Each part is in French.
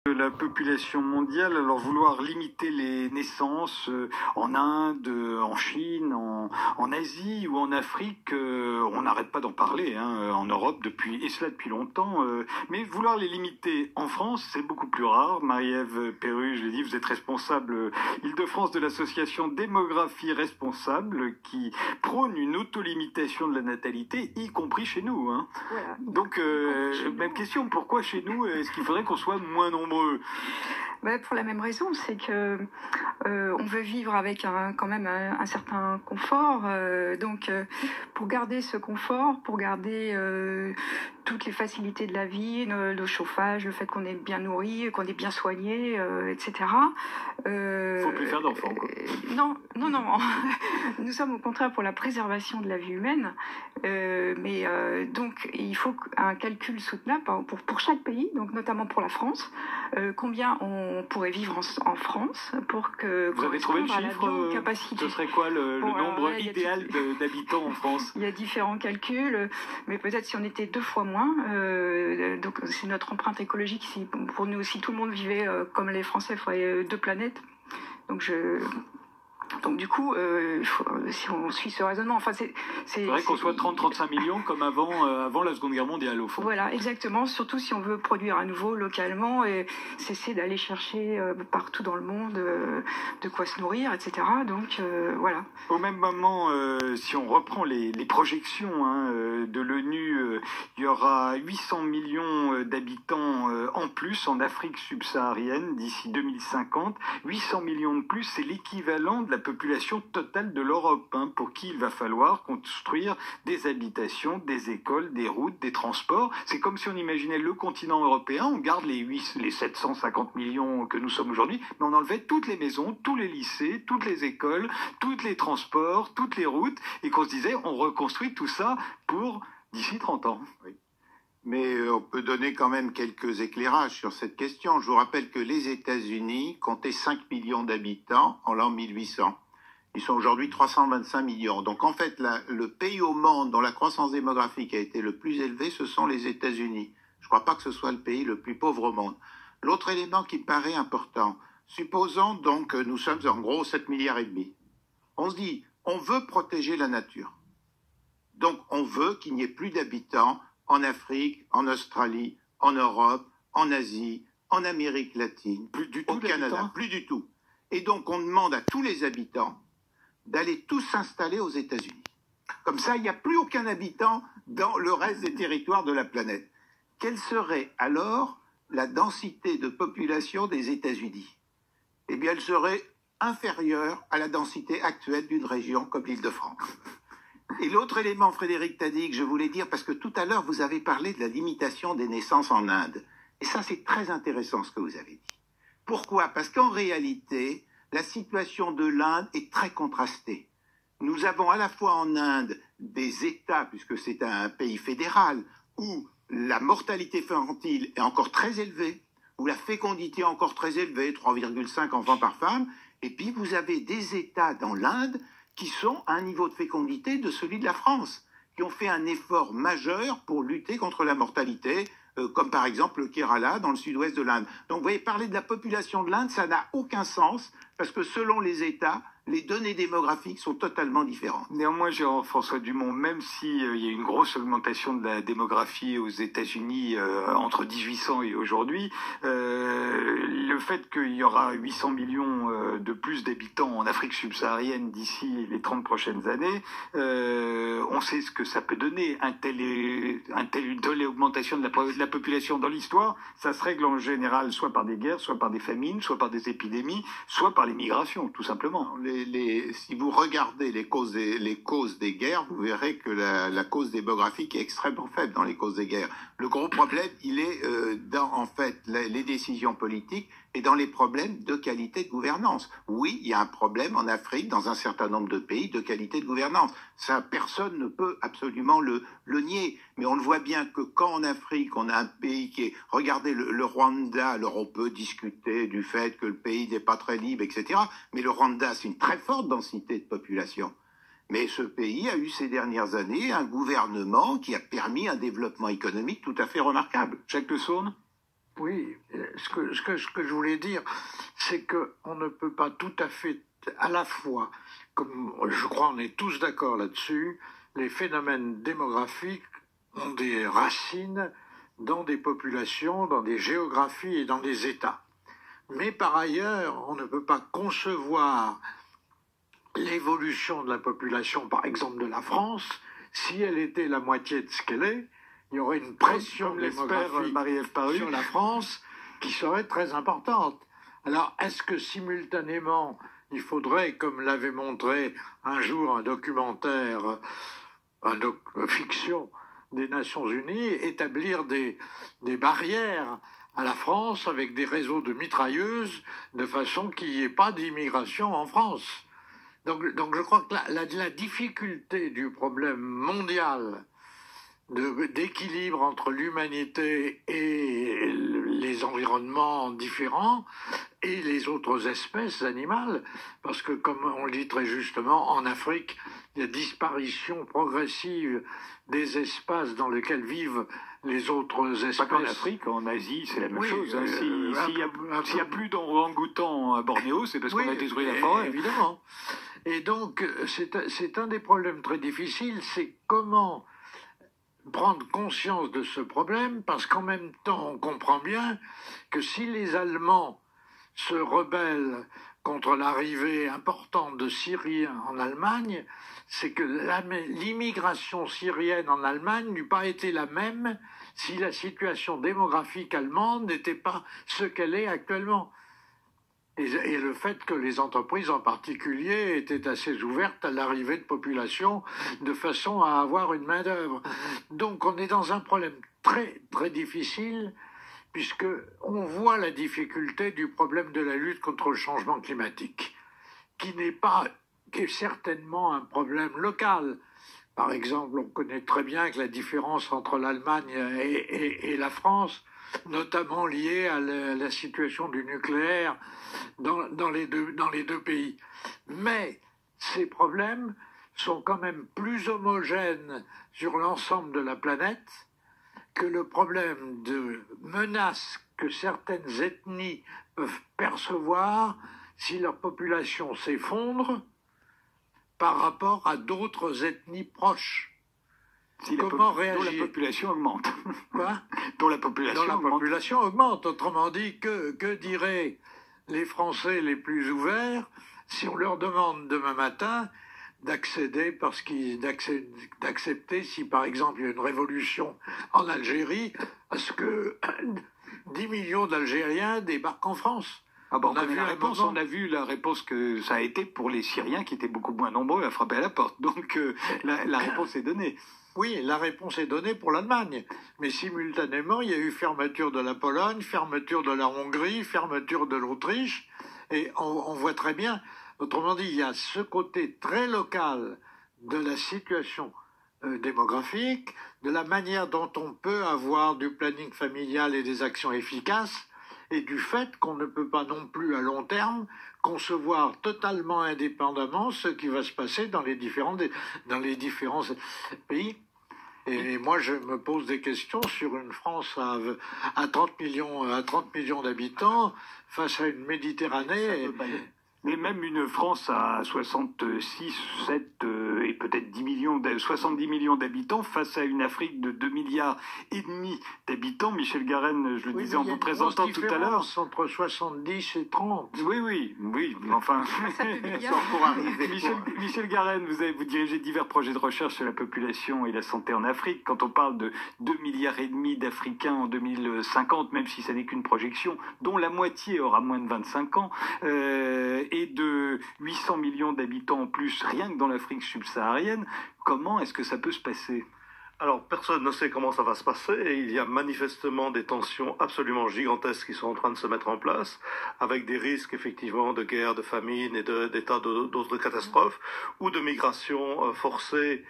De la population mondiale, alors vouloir limiter les naissances en Inde, en Chine, en Asie ou en Afrique, on n'arrête pas d'en parler, hein, en Europe et cela depuis longtemps, mais vouloir les limiter en France, c'est beaucoup plus rare. Marie-Ève Perru, je l'ai dit, vous êtes responsable Île-de-France de l'association Démographie Responsable qui prône une autolimitation de la natalité, y compris chez nous. Hein. Voilà. Donc, même question, pourquoi chez nous est-ce qu'il faudrait qu'on soit moins nombreux? Pour la même raison, c'est que on veut vivre avec quand même un certain confort. Donc, pour garder ce confort, pour garder toutes les facilités de la vie, le chauffage, le fait qu'on est bien nourri, qu'on est bien soigné, etc. Faut plus faire d'enfants, quoi. Non. Nous sommes au contraire pour la préservation de la vie humaine. Donc, il faut un calcul soutenable pour chaque pays, donc notamment pour la France. Combien on pourrait vivre en France pour que... Vous avez trouvé le chiffre capacité. Ce serait quoi le nombre idéal d'habitants en France? Il y a différents calculs, mais peut-être si on était 2 fois moins, donc c'est notre empreinte écologique. Si, pour nous, si tout le monde vivait comme les Français, il faudrait 2 planètes. Donc du coup, si on suit ce raisonnement, enfin c'est vrai qu'on soit 30-35 millions comme avant la Seconde Guerre mondiale au fond. Voilà, exactement. Surtout si on veut produire à nouveau localement et cesser d'aller chercher partout dans le monde de quoi se nourrir, etc. Donc voilà. Au même moment, si on reprend les projections de l'ONU, il y aura 800 millions d'habitants en plus en Afrique subsaharienne d'ici 2050. 800 millions de plus, c'est l'équivalent de la population totale de l'Europe, pour qui il va falloir construire des habitations, des écoles, des routes, des transports. C'est comme si on imaginait le continent européen, on garde les 750 millions que nous sommes aujourd'hui, mais on enlevait toutes les maisons, tous les lycées, toutes les écoles, tous les transports, toutes les routes, et qu'on se disait, on reconstruit tout ça pour d'ici 30 ans. Oui. Mais on peut donner quand même quelques éclairages sur cette question. Je vous rappelle que les États-Unis comptaient 5 millions d'habitants en l'an 1800. Ils sont aujourd'hui 325 millions. Donc en fait, le pays au monde dont la croissance démographique a été le plus élevée, ce sont les États-Unis. Je ne crois pas que ce soit le pays le plus pauvre au monde. L'autre élément qui me paraît important, supposons donc que nous sommes en gros 7 milliards et demi. On se dit, on veut protéger la nature. Donc on veut qu'il n'y ait plus d'habitants en Afrique, en Australie, en Europe, en Asie, en Amérique latine, plus du tout au Canada, plus du tout. Et donc on demande à tous les habitants d'aller tous s'installer aux États-Unis. Comme ça, il n'y a plus aucun habitant dans le reste des territoires de la planète. Quelle serait alors la densité de population des États-Unis? Eh bien, elle serait inférieure à la densité actuelle d'une région comme l'Île-de-France. Et l'autre élément, Frédéric Taddy, que je voulais dire, parce que tout à l'heure, vous avez parlé de la limitation des naissances en Inde. Et ça, c'est très intéressant ce que vous avez dit. Pourquoi? Parce qu'en réalité, la situation de l'Inde est très contrastée. Nous avons à la fois en Inde des États, puisque c'est un pays fédéral, où la mortalité infantile est encore très élevée, où la fécondité est encore très élevée, 3,5 enfants par femme, et puis vous avez des États dans l'Inde qui sont à un niveau de fécondité de celui de la France, qui ont fait un effort majeur pour lutter contre la mortalité, comme par exemple le Kerala dans le sud-ouest de l'Inde. Donc vous voyez, parler de la population de l'Inde, ça n'a aucun sens, parce que selon les États, les données démographiques sont totalement différentes. Néanmoins, Jean-François Dumont, même s'il y a une grosse augmentation de la démographie aux États-Unis entre 1800 et aujourd'hui, le fait qu'il y aura 800 millions de plus d'habitants en Afrique subsaharienne d'ici les 30 prochaines années, on sait ce que ça peut donner. Une telle augmentation de la population dans l'histoire, ça se règle en général soit par des guerres, soit par des famines, soit par des épidémies, soit par les migrations, tout simplement. Si vous regardez les causes des guerres, vous verrez que la cause démographique est extrêmement faible dans les causes des guerres. Le gros problème, il est dans en fait les décisions politiques et dans les problèmes de qualité de gouvernance. Oui, il y a un problème en Afrique, dans un certain nombre de pays, de qualité de gouvernance. Ça, personne ne peut absolument le nier. Mais on le voit bien que quand en Afrique, on a un pays qui est... Regardez le Rwanda, alors on peut discuter du fait que le pays n'est pas très libre, etc. Mais le Rwanda, c'est une très forte densité de population. Mais ce pays a eu ces dernières années un gouvernement qui a permis un développement économique tout à fait remarquable. Jacques Le Saulne ? Oui, ce que je voulais dire, c'est qu'on ne peut pas tout à fait, à la fois, comme je crois on est tous d'accord là-dessus, les phénomènes démographiques ont des racines dans des populations, dans des géographies et dans des États. Mais par ailleurs, on ne peut pas concevoir l'évolution de la population, par exemple de la France, si elle était la moitié de ce qu'elle est, il y aurait une pression démographique sur la France qui serait très importante. Alors, est-ce que simultanément, il faudrait, comme l'avait montré un jour un documentaire, fiction des Nations Unies, établir des barrières à la France avec des réseaux de mitrailleuses de façon qu'il n'y ait pas d'immigration en France? Donc je crois que la difficulté du problème mondial d'équilibre entre l'humanité et les environnements différents et les autres espèces animales, parce que comme on le dit très justement, en Afrique, il y a disparition progressive des espaces dans lesquels vivent les autres espèces. Pas qu'en Afrique, en Asie, c'est la même chose. Hein. S'il n'y a plus d'orang-outans à Bornéo, c'est parce qu'on a détruit la forêt. Évidemment. Et donc, c'est un des problèmes très difficiles, c'est comment prendre conscience de ce problème, parce qu'en même temps, on comprend bien que si les Allemands se rebellent contre l'arrivée importante de Syriens en Allemagne, c'est que l'immigration syrienne en Allemagne n'eût pas été la même si la situation démographique allemande n'était pas ce qu'elle est actuellement. Et le fait que les entreprises en particulier étaient assez ouvertes à l'arrivée de populations de façon à avoir une main-d'œuvre. Donc on est dans un problème très très difficile, puisque on voit la difficulté du problème de la lutte contre le changement climatique, qui est certainement un problème local. Par exemple, on connaît très bien que la différence entre l'Allemagne et la France, notamment liée à la situation du nucléaire dans les deux pays. Mais ces problèmes sont quand même plus homogènes sur l'ensemble de la planète que le problème de menace que certaines ethnies peuvent percevoir si leur population s'effondre par rapport à d'autres ethnies proches. Comment réagir? Dont la population augmente. Quoi? Dont la population augmente. Autrement dit, que diraient les Français les plus ouverts si on leur demande demain matin d'accepter si par exemple il y a une révolution en Algérie, à ce que 10 millions d'Algériens débarquent en France? On a vu la réponse que ça a été pour les Syriens qui étaient beaucoup moins nombreux à frapper à la porte. Donc la réponse est donnée. Oui, la réponse est donnée pour l'Allemagne. Mais simultanément, il y a eu fermeture de la Pologne, fermeture de la Hongrie, fermeture de l'Autriche. Et on voit très bien, autrement dit, il y a ce côté très local de la situation démographique, de la manière dont on peut avoir du planning familial et des actions efficaces, et du fait qu'on ne peut pas non plus à long terme concevoir totalement indépendamment ce qui va se passer dans les différents pays. Et moi, je me pose des questions sur une France à 30 millions d'habitants face à une Méditerranée. Mais même une France à 66, 7 et peut-être 70 millions d'habitants face à une Afrique de 2,5 milliards d'habitants. Michel Garenne, je le disais en vous présentant tout à l'heure. Entre 70 et 30. Oui, enfin. pour arriver. Michel Garenne, vous dirigez divers projets de recherche sur la population et la santé en Afrique. Quand on parle de 2,5 milliards d'Africains en 2050, même si ça n'est qu'une projection, dont la moitié aura moins de 25 ans, et de 800 millions d'habitants en plus, rien que dans l'Afrique subsaharienne, comment est-ce que ça peut se passer? Alors, personne ne sait comment ça va se passer, et il y a manifestement des tensions absolument gigantesques qui sont en train de se mettre en place, avec des risques effectivement de guerre, de famine et des tas d'autres catastrophes, ou de migration forcée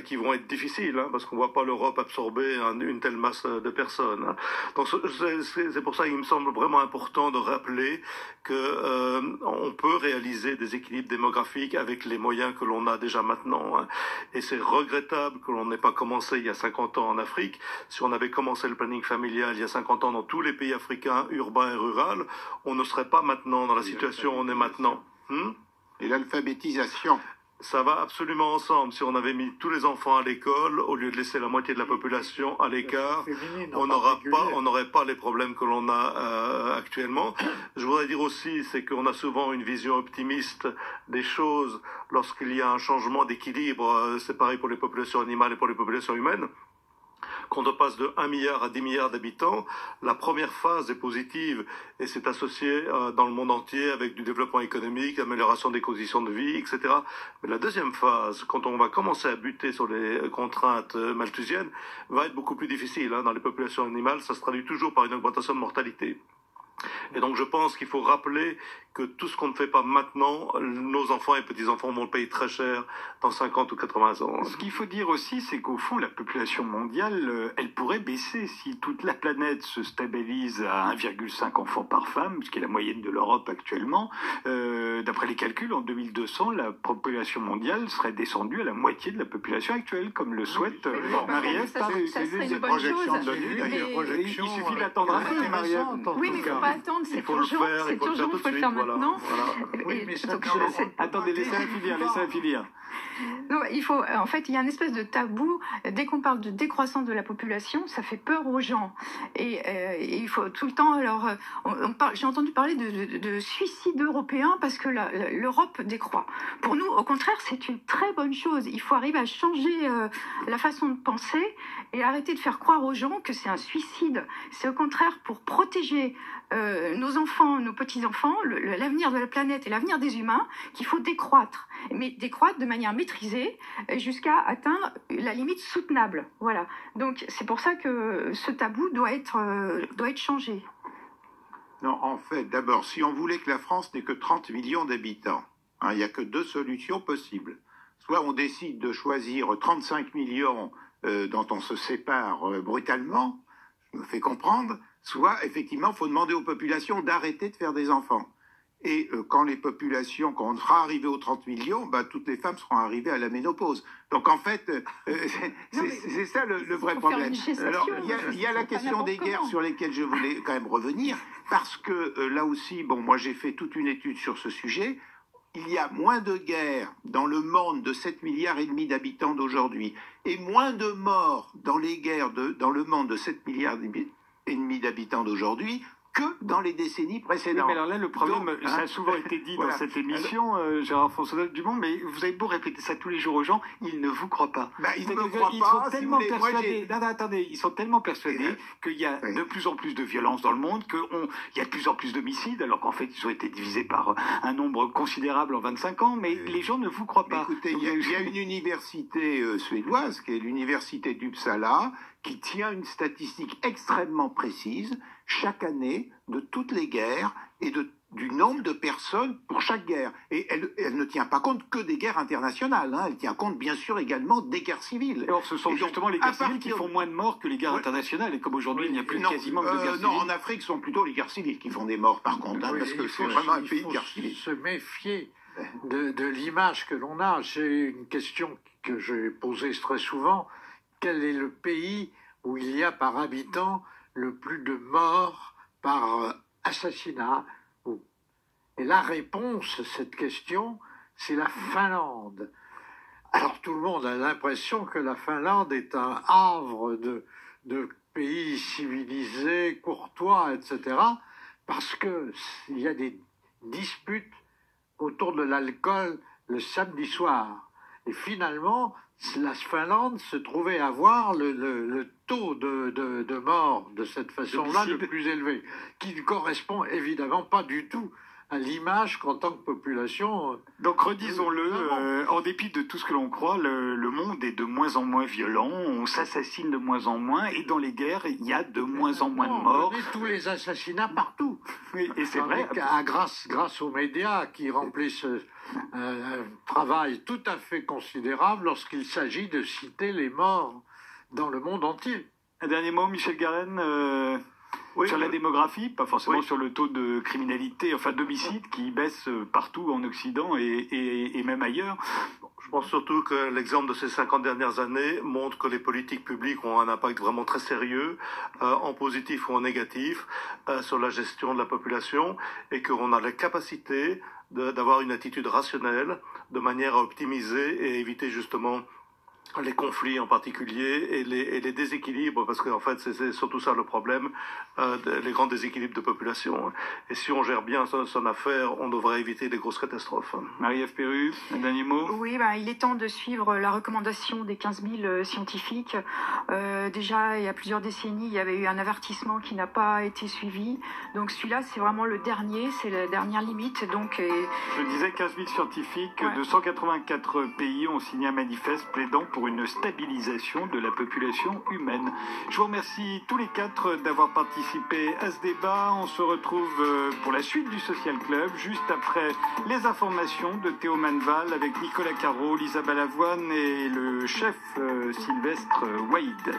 qui vont être difficiles, hein, parce qu'on ne voit pas l'Europe absorber une telle masse de personnes. Hein. Donc c'est pour ça qu'il me semble vraiment important de rappeler que on peut réaliser des équilibres démographiques avec les moyens que l'on a déjà maintenant. Hein. Et c'est regrettable que l'on n'ait pas commencé il y a 50 ans en Afrique. Si on avait commencé le planning familial il y a 50 ans dans tous les pays africains, urbains et ruraux, on ne serait pas maintenant dans la situation où on est maintenant. Et l'alphabétisation. Ça va absolument ensemble. Si on avait mis tous les enfants à l'école, au lieu de laisser la moitié de la population à l'écart, on n'aurait pas les problèmes que l'on a actuellement. Je voudrais dire aussi, c'est qu'on a souvent une vision optimiste des choses lorsqu'il y a un changement d'équilibre. C'est pareil pour les populations animales et pour les populations humaines. Quand on passe de 1 milliard à 10 milliards d'habitants, la première phase est positive et c'est associé dans le monde entier avec du développement économique, amélioration des conditions de vie, etc. Mais la deuxième phase, quand on va commencer à buter sur les contraintes malthusiennes, va être beaucoup plus difficile. Hein. Dans les populations animales, ça se traduit toujours par une augmentation de mortalité. Et donc je pense qu'il faut rappeler que tout ce qu'on ne fait pas maintenant, nos enfants et petits-enfants vont le payer très cher dans 50 ou 80 ans. Ce qu'il faut dire aussi, c'est qu'au fond, la population mondiale, elle pourrait baisser si toute la planète se stabilise à 1,5 enfants par femme, ce qui est la moyenne de l'Europe actuellement. D'après les calculs, en 2200, la population mondiale serait descendue à la moitié de la population actuelle, comme le souhaite Marie-Ève. Ça serait une bonne chose. Il suffit d'attendre un peu, Marie-Ève. Oui, mais il ne faut pas attendre, c'est urgent, il faut le faire maintenant. Oui, mais attendez, laissez-la finir. Non, en fait, il y a une espèce de tabou. Dès qu'on parle de décroissance de la population, ça fait peur aux gens. Et il faut tout le temps. Alors, j'ai entendu parler de suicide européen parce que l'Europe décroît. Pour nous, au contraire, c'est une très bonne chose. Il faut arriver à changer la façon de penser et arrêter de faire croire aux gens que c'est un suicide. C'est au contraire pour protéger nos enfants, nos petits-enfants, l'avenir de la planète et l'avenir des humains qu'il faut décroître. Mais décroître de manière maîtrisée jusqu'à atteindre la limite soutenable. Voilà. Donc c'est pour ça que ce tabou doit être changé. Non, en fait, d'abord, si on voulait que la France n'ait que 30 millions d'habitants, il n'y a que 2 solutions possibles. Soit on décide de choisir 35 millions dont on se sépare brutalement, je me fais comprendre, soit effectivement, il faut demander aux populations d'arrêter de faire des enfants. Et quand on sera arrivé aux 30 millions, toutes les femmes seront arrivées à la ménopause. Donc en fait, c'est ça le vrai problème. Alors il y a la question des guerres sur lesquelles je voulais quand même revenir, parce que là aussi, moi j'ai fait toute une étude sur ce sujet. Il y a moins de guerres dans le monde de 7,5 milliards d'habitants d'aujourd'hui, et moins de morts dans les guerres dans le monde de 7,5 milliards d'habitants d'aujourd'hui, que dans les décennies précédentes. Oui, mais alors là, le problème, ça a souvent été dit dans cette émission, Gérard-François Dumont, mais vous avez beau répéter ça tous les jours aux gens, ils ne vous croient pas. Ils ne croient pas. Ils sont tellement persuadés. Attendez, ils sont tellement persuadés qu'il y a de plus en plus de violence dans le monde, qu'il y a de plus en plus d'homicides, alors qu'en fait, ils ont été divisés par un nombre considérable en 25 ans, mais les gens ne vous croient pas. Écoutez, il y a une université suédoise, qui est l'université d'Uppsala, qui tient une statistique extrêmement précise chaque année de toutes les guerres et du nombre de personnes pour chaque guerre. Et elle ne tient pas compte que des guerres internationales, elle tient compte bien sûr également des guerres civiles. Alors ce sont justement les guerres civiles qui font moins de morts que les guerres internationales, et comme aujourd'hui il n'y a plus quasiment de guerres civiles. Non, en Afrique, ce sont plutôt les guerres civiles qui font des morts par contre, parce que c'est vraiment un pays de guerres civiles. Il faut se méfier de l'image que l'on a. C'est une question que j'ai posée très souvent. Quel est le pays où il y a par habitant le plus de morts par assassinat? Et la réponse à cette question, c'est la Finlande. Alors tout le monde a l'impression que la Finlande est un havre de pays civilisés, courtois, etc. Parce qu'il y a des disputes autour de l'alcool le samedi soir. Et finalement, la Finlande se trouvait avoir le taux de mort de cette façon-là le plus élevé, qui ne correspond évidemment pas du tout à l'image qu'en tant que population... Donc redisons-le, en dépit de tout ce que l'on croit, le monde est de moins en moins violent, on s'assassine de moins en moins, et dans les guerres, il y a de moins en moins de morts. Tous les assassinats partout. Oui, et c'est vrai. Grâce aux médias qui remplissent un travail tout à fait considérable lorsqu'il s'agit de citer les morts dans le monde entier. Un dernier mot, Michel Garenne, sur la démographie, pas forcément sur le taux de criminalité, enfin d'homicide qui baisse partout en Occident et même ailleurs. Je pense surtout que l'exemple de ces 50 dernières années montre que les politiques publiques ont un impact vraiment très sérieux, en positif ou en négatif, sur la gestion de la population, et qu'on a la capacité d'avoir une attitude rationnelle de manière à optimiser et éviter justement les conflits en particulier et les déséquilibres, parce qu'en fait c'est surtout ça le problème, les grands déséquilibres de population. Et si on gère bien son affaire, on devrait éviter les grosses catastrophes. Marie-Ève Perru, un dernier mot? Oui, il est temps de suivre la recommandation des 15 000 scientifiques. Déjà, il y a plusieurs décennies, il y avait eu un avertissement qui n'a pas été suivi. Donc celui-là, c'est vraiment le dernier, c'est la dernière limite. Donc, Je disais 15 000 scientifiques de 184 pays ont signé un manifeste plaidant pour une stabilisation de la population humaine. Je vous remercie tous les quatre d'avoir participé à ce débat. On se retrouve pour la suite du Social Club, juste après les informations de Théo Manval avec Nicolas Caro, Lisa Balavoine et le chef Sylvestre Waïd.